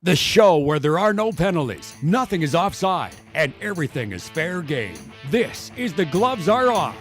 The show where there are no penalties, nothing is offside, and everything is fair game. This is The Gloves Are Off.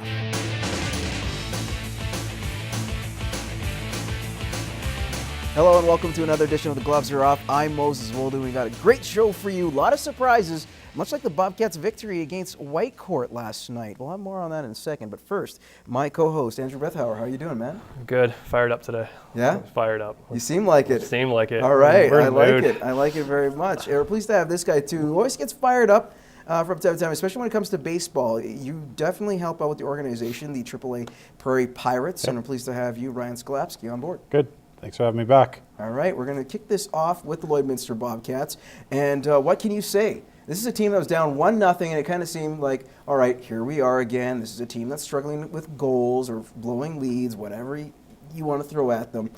Hello and welcome to another edition of The Gloves Are Off. I'm Moses Woldu. We got a great show for you. A lot of surprises, much like the Bobcats' victory against Whitecourt last night. We'll have more on that in a second. But first, my co-host, Andrew Brethauer. How are you doing, man? Good. Fired up today. Yeah? Fired up. You seem like it. Seem like it. All right. We're I in the like mood. it. I like it very much. We're pleased to have this guy, too, who always gets fired up from time to time, especially when it comes to baseball. You definitely help out with the organization, the AAA Prairie Pirates, and I'm pleased to have you, Ryan Sklapsky, on board. Good. Thanks for having me back. All right, we're going to kick this off with the Lloydminster Bobcats. And what can you say? This is a team that was down 1-0, and it kind of seemed like, all right, here we are again. This is a team that's struggling with goals or blowing leads, whatever you want to throw at them.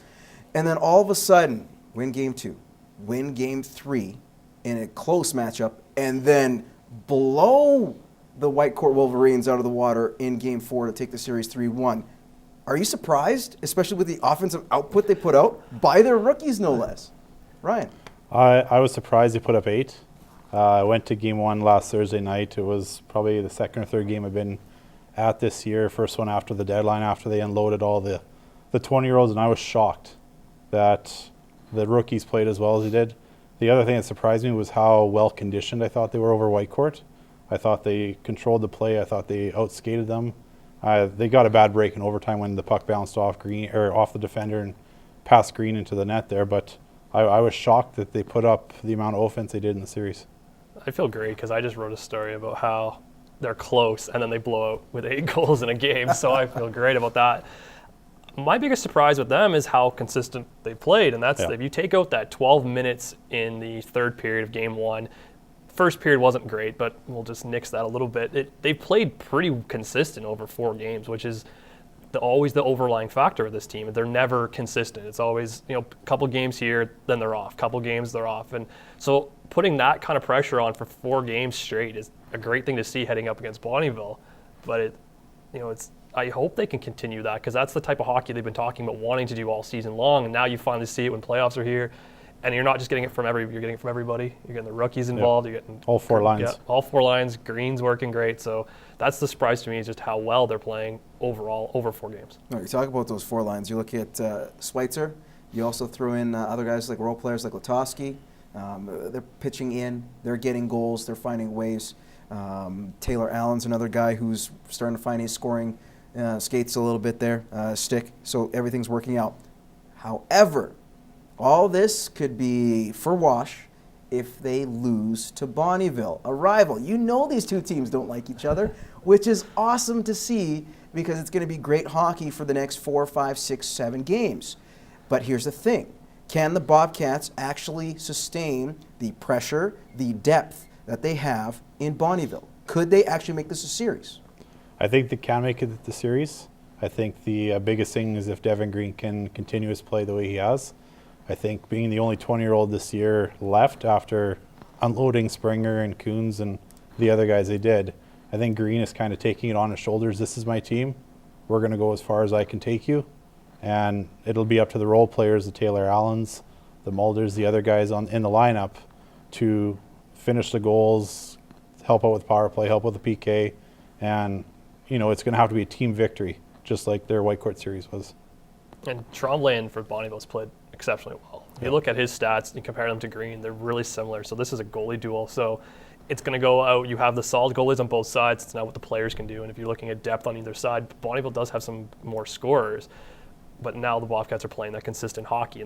And then all of a sudden, win Game 2, win Game 3 in a close matchup, and then blow the Whitecourt Wolverines out of the water in Game 4 to take the series 3-1. Are you surprised, especially with the offensive output they put out by their rookies, no less? Ryan? I was surprised they put up 8. I went to Game 1 last Thursday night. It was probably the second or third game I've been at this year. First one after the deadline, after they unloaded all the 20-year-olds, and I was shocked that the rookies played as well as they did. The other thing that surprised me was how well-conditioned I thought they were over Whitecourt. I thought they controlled the play. I thought they outskated them. They got a bad break in overtime when the puck bounced off Green or off the defender and passed Green into the net there. But I was shocked that they put up the amount of offense they did in the series. I feel great because I just wrote a story about how they're close and then they blow out with 8 goals in a game. So I feel great about that. My biggest surprise with them is how consistent they played. And that's if you take out that 12 minutes in the third period of Game 1, first period wasn't great, but we'll just nix that a little bit. They played pretty consistent over 4 games, which is always the overlying factor of this team. They're never consistent. It's always, a couple games here, then they're off. Couple games, they're off. And so putting that kind of pressure on for 4 games straight is a great thing to see heading up against Bonnyville. But I hope they can continue that because that's the type of hockey they've been talking about wanting to do all season long. And now you finally see it when playoffs are here. And you're not just getting it from you're getting it from everybody. You're getting the rookies involved. You're getting all 4 lines. Yeah, all 4 lines. Green's working great. So that's the surprise to me is just how well they're playing overall over 4 games. All right, you talk about those 4 lines. You look at Schweitzer. You also throw in other guys like role players like Latowski. They're pitching in. They're getting goals. They're finding ways. Taylor Allen's another guy who's starting to find his scoring skates a little bit there, stick. So everything's working out. However, all this could be for wash if they lose to Bonnyville, a rival. You know these 2 teams don't like each other, which is awesome to see because it's going to be great hockey for the next 4, 5, 6, 7 games. But here's the thing. Can the Bobcats actually sustain the pressure, the depth that they have in Bonnyville? Could they actually make this a series? I think they can make it the series. I think the biggest thing is if Devin Green can continue his play the way he has. I think being the only 20-year-old this year left after unloading Springer and Coons and the other guys they did, I think Green is kind of taking it on his shoulders. This is my team. We're going to go as far as I can take you. And it'll be up to the role players, the Taylor Allens, the Mulders, the other guys in the lineup to finish the goals, help out with power play, help with the PK. And, it's going to have to be a team victory, just like their Whitecourt series was. And Tremblay for Bonnyville's played exceptionally well. You look at his stats and compare them to Green, they're really similar. So this is a goalie duel. So it's going to go out. You have the solid goalies on both sides. It's not what the players can do. And if you're looking at depth on either side, Bonnyville does have some more scorers. But now the Bobcats are playing that consistent hockey.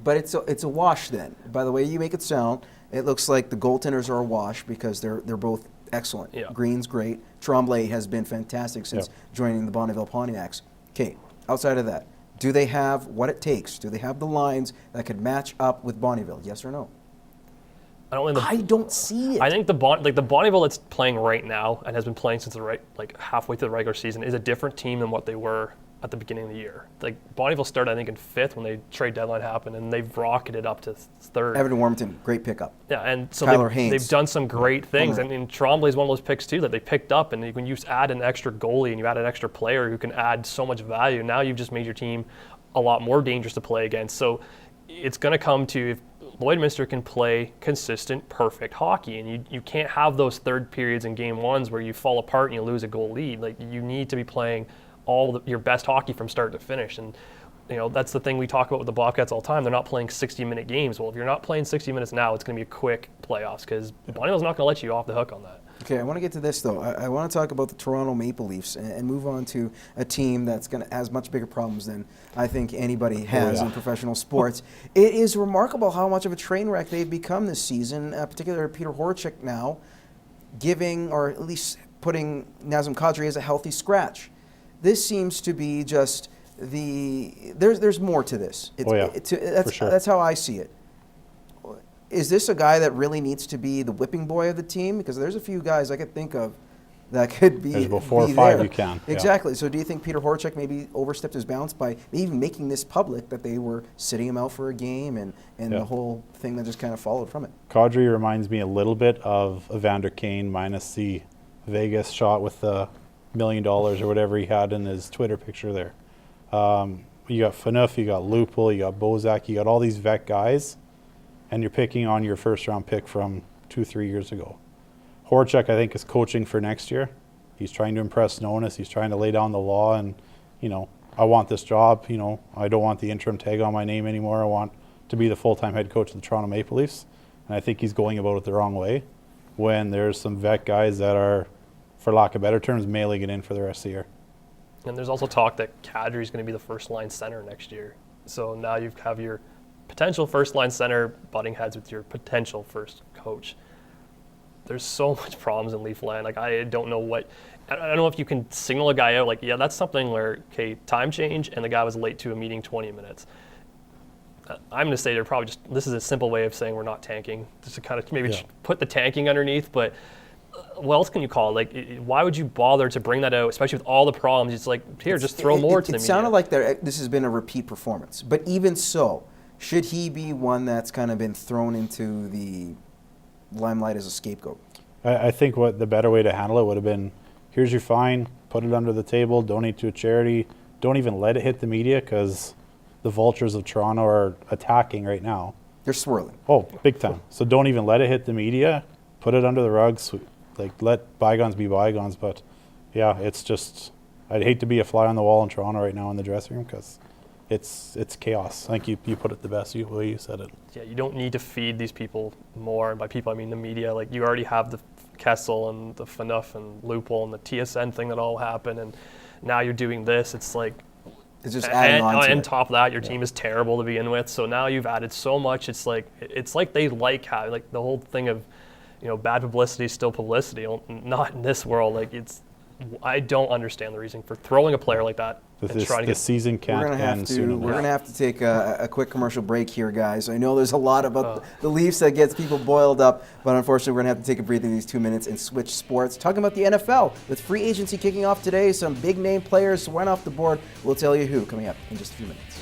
But it's a wash then. By the way you make it sound, it looks like the goaltenders are a wash because they're both excellent. Yeah. Green's great. Tremblay has been fantastic since joining the Bonnyville Pontiacs. Okay, outside of that, do they have what it takes? Do they have the lines that could match up with Bonnyville? Yes or no? I don't see it. I think the Bonnyville that's playing right now and has been playing since halfway through the regular season is a different team than what they were at the beginning of the year. Bonnyville started, I think, in 5th when the trade deadline happened, and they've rocketed up to 3rd. Evan Warmington, great pickup. Yeah, and so they've done some great things. And Tremblay is one of those picks, too, that they picked up. And when you add an extra goalie and you add an extra player who can add so much value, now you've just made your team a lot more dangerous to play against. So it's going to come to, Lloydminster can play consistent, perfect hockey, and you can't have those third periods in game ones where you fall apart and you lose a goal lead. Like, you need to be playing your best hockey from start to finish. And that's the thing we talk about with the Bobcats all the time. They're not playing 60-minute games. Well, if you're not playing 60 minutes now, it's going to be a quick playoffs, because Bonnieville's not going to let you off the hook on that. Okay, I want to get to this, though. I want to talk about the Toronto Maple Leafs and move on to a team that's has much bigger problems than I think anybody has in professional sports. It is remarkable how much of a train wreck they've become this season, particularly Peter Horachek now giving, or at least putting Nazem Kadri as a healthy scratch. This seems to be just there's more to this. For sure. That's how I see it. Is this a guy that really needs to be the whipping boy of the team? Because there's a few guys I could think of that could be. There's about 4 or 5 there. you can. Exactly. So do you think Peter Horachek maybe overstepped his bounds by even making this public that they were sitting him out for a game and the whole thing that just kind of followed from it? Kadri reminds me a little bit of Evander Kane minus the Vegas shot with the $1 million or whatever he had in his Twitter picture there. You got Phaneuf, you got Lupul, you got Bozak, you got all these vet guys, and you're picking on your first-round pick from 2-3 years ago. Horachek, I think, is coaching for next year. He's trying to impress Nonis. He's trying to lay down the law, and, I want this job. I don't want the interim tag on my name anymore. I want to be the full-time head coach of the Toronto Maple Leafs. And I think he's going about it the wrong way when there's some vet guys that are, for lack of better terms, mailing it in for the rest of the year. And there's also talk that Kadri is going to be the first-line center next year. So now you have your potential first-line center butting heads with your potential first coach. There's so much problems in Leafland. Like, I don't know if you can signal a guy out, like, yeah, that's something where, okay, time change, and the guy was late to a meeting 20 minutes. I'm going to say they're probably this is a simple way of saying we're not tanking, just to kind of maybe put the tanking underneath, but what else can you call it? Like, why would you bother to bring that out, especially with all the problems? It's like, here, just throw more to the media. It sounded like this has been a repeat performance, but even so, should he be one that's kind of been thrown into the limelight as a scapegoat? I think what the better way to handle it would have been, here's your fine, put it under the table, donate to a charity, don't even let it hit the media, because the vultures of Toronto are attacking right now. They're swirling. Oh, big time. So don't even let it hit the media, put it under the rugs, like, let bygones be bygones. But yeah, it's just, I'd hate to be a fly on the wall in Toronto right now in the dressing room, because it's chaos. I think you put it the best way you said it. Yeah, you don't need to feed these people more. And by people, I mean the media. Like, you already have the Kessel and the Phaneuf and Lupul and the TSN thing that all happened, and now you're doing this. It's like, it's just adding on to and it. top of that, your team is terrible to begin with. So now you've added so much. It's like they like how, like, the whole thing of, bad publicity is still publicity. Not in this world. Like, I don't understand the reason for throwing a player like that. The season can't end soon enough. We're going to have to take a quick commercial break here, guys. I know there's a lot about the Leafs that gets people boiled up, but unfortunately we're going to have to take a breather in these 2 minutes and switch sports. Talking about the NFL, with free agency kicking off today, some big-name players went off the board. We'll tell you who coming up in just a few minutes.